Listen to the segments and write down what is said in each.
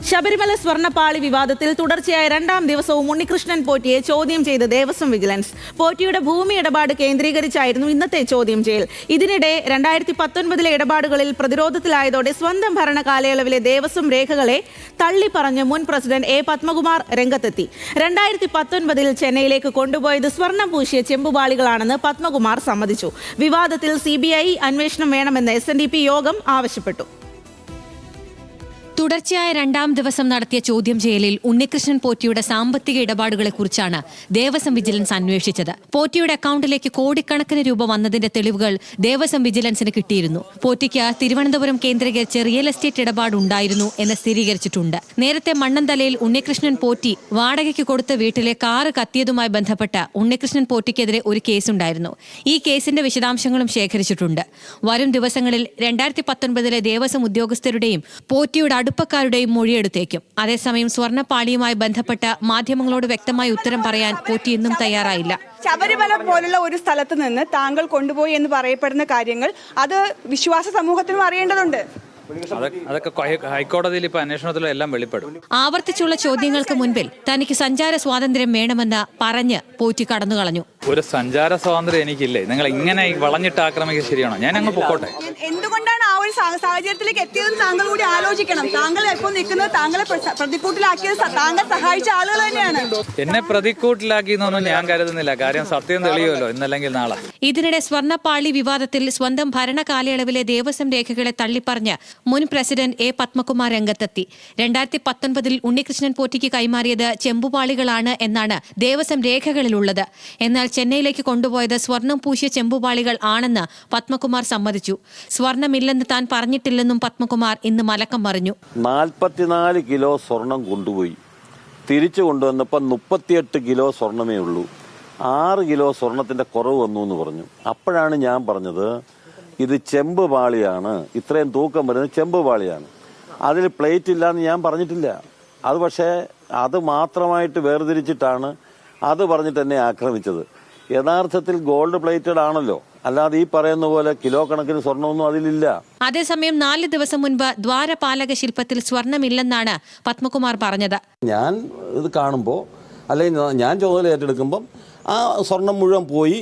ശബരിമല സ്വർണ്ണപ്പാളി വിവാദത്തിൽ തുടർച്ചയായ രണ്ടാം ദിവസവും ഉണ്ണികൃഷ്ണൻ പോറ്റിയെ ചോദ്യം ചെയ്ത് ദേവസ്വം വിജിലൻസ്. പോറ്റിയുടെ ഭൂമി ഇടപാട് കേന്ദ്രീകരിച്ചായിരുന്നു ഇന്നത്തെ ചോദ്യം ചെയ്യൽ. ഇതിനിടെ 2019 ഇടപാടുകളിൽ പ്രതിരോധത്തിലായതോടെ സ്വന്തം ഭരണ കാലയളവിലെ ദേവസ്വം രേഖകളെ തള്ളിപ്പറഞ്ഞ് മുൻ പ്രസിഡന്റ് എ പത്മകുമാർ രംഗത്തെത്തി. 2019 ചെന്നൈയിലേക്ക് കൊണ്ടുപോയത് സ്വർണം പൂശിയ ചെമ്പുപാളികളാണെന്ന് പത്മകുമാർ സമ്മതിച്ചു. വിവാദത്തിൽ CBI അന്വേഷണം വേണമെന്ന് SNDP യോഗം ആവശ്യപ്പെട്ടു. തുടർച്ചയായ രണ്ടാം ദിവസം നടത്തിയ ചോദ്യം ചെയ്യലിൽ ഉണ്ണികൃഷ്ണൻ പോറ്റിയുടെ സാമ്പത്തിക ഇടപാടുകളെക്കുറിച്ചാണ് ദേവസ്വം വിജിലൻസ് അന്വേഷിച്ചത്. പോറ്റിയുടെ അക്കൗണ്ടിലേക്ക് കോടിക്കണക്കിന് രൂപ വന്നതിന്റെ തെളിവുകൾ ദേവസ്വം വിജിലൻസിന് കിട്ടിയിരുന്നു. പോറ്റിക്ക് തിരുവനന്തപുരം കേന്ദ്രീകരിച്ച് റിയൽ എസ്റ്റേറ്റ് ഇടപാടുണ്ടായിരുന്നു എന്ന് സ്ഥിരീകരിച്ചിട്ടുണ്ട്. നേരത്തെ മണ്ണന്തലയിൽ ഉണ്ണികൃഷ്ണൻ പോറ്റി വാടകയ്ക്ക് കൊടുത്ത വീട്ടിലെ കാറ് കത്തിയതുമായി ബന്ധപ്പെട്ട് ഉണ്ണികൃഷ്ണൻ പോറ്റിക്കെതിരെ ഒരു കേസുണ്ടായിരുന്നു. ഈ കേസിന്റെ വിശദാംശങ്ങളും ശേഖരിച്ചിട്ടുണ്ട്. വരും ദിവസങ്ങളിൽ 2019 ദേവസ്വം ഉദ്യോഗസ്ഥരുടെയും പോറ്റിയുടെ അടുപ്പക്കാരുടെയും മൊഴിയെടുത്തേക്കും. അതേസമയം സ്വർണ്ണപ്പാളിയുമായി ബന്ധപ്പെട്ട മാധ്യമങ്ങളോട് വ്യക്തമായ ഉത്തരം പറയാൻ പോറ്റി ഇന്നും തയ്യാറായില്ല. ശബരിമല പോലുള്ള ഒരു സ്ഥലത്ത് നിന്ന് താങ്കൾ കൊണ്ടുപോയി എന്ന് പറയപ്പെടുന്ന കാര്യങ്ങൾ അത് വിശ്വാസ സമൂഹത്തിനും അറിയേണ്ടതുണ്ട്. അതൊക്കെ ഹൈക്കോടതിയിൽ ഇപ്പൊ അന്വേഷണത്തിലും എല്ലാം വെളിപ്പെടും. ആവർത്തിച്ചുള്ള ചോദ്യങ്ങൾക്ക് മുൻപിൽ തനിക്ക് സഞ്ചാര സ്വാതന്ത്ര്യം വേണമെന്ന് പറഞ്ഞ് പോറ്റി കടന്നുകളഞ്ഞു. ഒരു സഞ്ചാര സ്വാതന്ത്ര്യം എനിക്കില്ലേ? നിങ്ങൾ ഇങ്ങനെ വളഞ്ഞിട്ട് ആക്രമിക്കുക ശരിയാണോ? ഞാൻ അങ്ങ് പൊക്കോട്ടെ. എന്തുകൊണ്ടാണ് ആ ഒരു സാഹചര്യത്തിലേക്ക് എത്തിയതെന്ന് താങ്കൾ കൂടി ആലോചിക്കണം. താങ്കൾ എപ്പോൾ നിൽക്കുന്നത് താങ്കളെ പ്രതിക്കൂട്ടിലാക്കിയത് താങ്കൾ സഹായിച്ച ആളുകൾ തന്നെയാണ്. എന്നെ പ്രതിക്കൂട്ടിലാക്കിയെന്നൊന്നും ഞാൻ കരുതുന്നില്ല. കാര്യം സത്യം തെളിയുമല്ലോ ഇന്നല്ലെങ്കിൽ നാളെ. ഇതിനിടെ സ്വർണ്ണപ്പാളി വിവാദത്തിൽ സ്വന്തം ഭരണ കാലയളവിലെ ദേവസ്വം രേഖകളെ തള്ളിപ്പറഞ്ഞ് മുൻ പ്രസിഡന്റ് എ പത്മകുമാർ രംഗത്തെത്തി. 2019 ഉണ്ണികൃഷ്ണൻ പോറ്റിക്ക് കൈമാറിയത് ചെമ്പുപാളികളാണ് എന്നാണ് ദേവസ്വം രേഖകളിലുള്ളത്. എന്നാൽ ചെന്നൈയിലേക്ക് കൊണ്ടുപോയത് സ്വർണം പൂശിയ ചെമ്പുപാളികൾ ആണെന്ന് പത്മകുമാർ സമ്മതിച്ചു. സ്വർണമില്ലെന്ന് താൻ പറഞ്ഞിട്ടില്ലെന്നും പത്മകുമാർ ഇന്ന് മലക്കം മറിഞ്ഞു. 44 കിലോ സ്വർണം കൊണ്ടുപോയി. തിരിച്ചു കൊണ്ടുവന്നപ്പോൾ 38 കിലോ സ്വർണമേ ഉള്ളൂ. 6 കിലോ സ്വർണത്തിന്റെ കുറവ് വന്നു എന്ന് പറഞ്ഞു. അപ്പോഴാണ് ഞാൻ പറഞ്ഞത് ഇത് ചെമ്പ് പാളിയാണ്, ഇത്രയും തൂക്കം വരുന്നത് ചെമ്പ് പാളിയാണ്, അതിൽ പ്ലേറ്റ് ഇല്ലാന്ന് ഞാൻ പറഞ്ഞിട്ടില്ല. അത് പക്ഷേ അത് മാത്രമായിട്ട് വേർതിരിച്ചിട്ടാണ് അത് പറഞ്ഞിട്ട് എന്നെ ആക്രമിച്ചത്. യഥാർത്ഥത്തിൽ ഗോൾഡ് പ്ലേറ്റഡ് ആണല്ലോ, അല്ലാതെ ഈ പറയുന്ന പോലെ കിലോ കണക്കിന് സ്വർണ്ണമൊന്നും അതിലില്ല. അതേസമയം 4 ദിവസം മുൻപ് ദ്വാരപാലക ശില്പത്തിൽ സ്വർണമില്ലെന്നാണ് പത്മകുമാർ പറഞ്ഞത്. ഞാൻ ഇത് കാണുമ്പോൾ അല്ലെങ്കിൽ ഞാൻ ചുമതല ഏറ്റെടുക്കുമ്പം ആ സ്വർണം മുഴുവൻ പോയി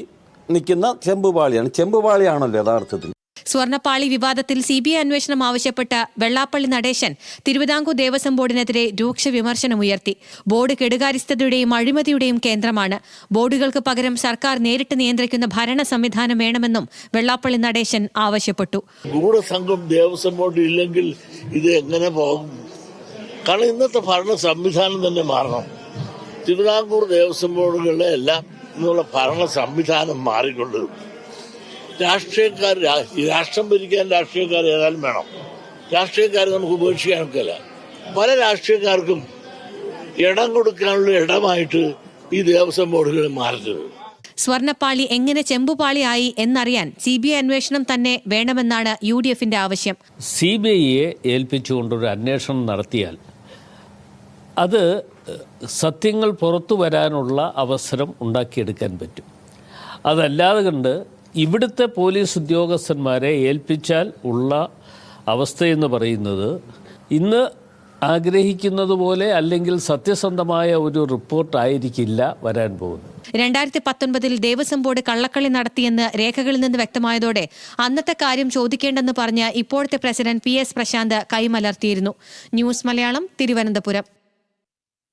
നിൽക്കുന്ന ചെമ്പുപാളിയാണ്. ചെമ്പുപാളിയാണല്ലോ യഥാർത്ഥത്തിൽ. സ്വർണ്ണപ്പാളി വിവാദത്തിൽ CBI അന്വേഷണം ആവശ്യപ്പെട്ട വെള്ളാപ്പള്ളി നടേശൻ തിരുവിതാംകൂർ ദേവസ്വം ബോർഡിനെതിരെ രൂക്ഷ വിമർശനമുയർത്തി. ബോർഡ് കെടുകാര്യസ്ഥതയുടെയും അഴിമതിയുടെയും കേന്ദ്രമാണ്. ബോർഡുകൾക്ക് പകരം സർക്കാർ നേരിട്ട് നിയന്ത്രിക്കുന്ന ഭരണ സംവിധാനം വേണമെന്നും വെള്ളാപ്പള്ളി നടേശൻ ആവശ്യപ്പെട്ടു. ഗൂഢസംഘം ദേവസ്വം ബോർഡ് ഇല്ലെങ്കിൽ ഇത് എങ്ങനെ പോകും? കാരണം ഇന്നത്തെ ഭരണ സംവിധാനം തന്നെ മാറണം. തിരുവിതാംകൂർ ദേവസ്വം ബോർഡുകളുടെ എല്ലാം എന്നുള്ള ഭരണ സംവിധാനം മാറിക്കൊണ്ട് രാഷ്ട്രീയക്കാർ രാഷ്ട്രം ഭരിക്കാൻ രാഷ്ട്രീയക്കാർ ഏതായാലും വേണം. രാഷ്ട്രീയക്കാരെ നമുക്ക് ഉപേക്ഷിക്കാനൊക്കെയല്ല. പല രാഷ്ട്രീയക്കാർക്കും ഇടം കൊടുക്കാനുള്ള ഇടമായിട്ട് ഈ ദേവസ്വം ബോർഡുകൾ മാറരുത്. സ്വർണ്ണപ്പാളി എങ്ങനെ ചെമ്പുപാളിയായി എന്നറിയാൻ CBI അന്വേഷണം തന്നെ വേണമെന്നാണ് UDFന്റെ ആവശ്യം. CBIയെ ഏൽപ്പിച്ചുകൊണ്ടൊരു അന്വേഷണം നടത്തിയാൽ അത് സത്യങ്ങൾ പുറത്തു വരാനുള്ള അവസരം ഉണ്ടാക്കിയെടുക്കാൻ പറ്റും. അതല്ലാതെ കണ്ട് ഇവിടുത്തെ പോലീസ് ഉദ്യോഗസ്ഥന്മാരെ ഏൽപ്പിച്ചാൽ ഉള്ള അവസ്ഥയെന്ന് പറയുന്നത് ഇന്ന് ആഗ്രഹിക്കുന്നത് പോലെ അല്ലെങ്കിൽ സത്യസന്ധമായ ഒരു റിപ്പോർട്ടായിരിക്കില്ല വരാൻ പോകുന്നത്. 2019 ദേവസ്വം ബോർഡ് കള്ളക്കളി നടത്തിയെന്ന് രേഖകളിൽ നിന്ന് വ്യക്തമായതോടെ അന്നത്തെ കാര്യം ചോദിക്കേണ്ടെന്ന് പറഞ്ഞ് ഇപ്പോഴത്തെ പ്രസിഡന്റ് PS പ്രശാന്ത് കൈമലർത്തിയിരുന്നു. ന്യൂസ് മലയാളം, തിരുവനന്തപുരം.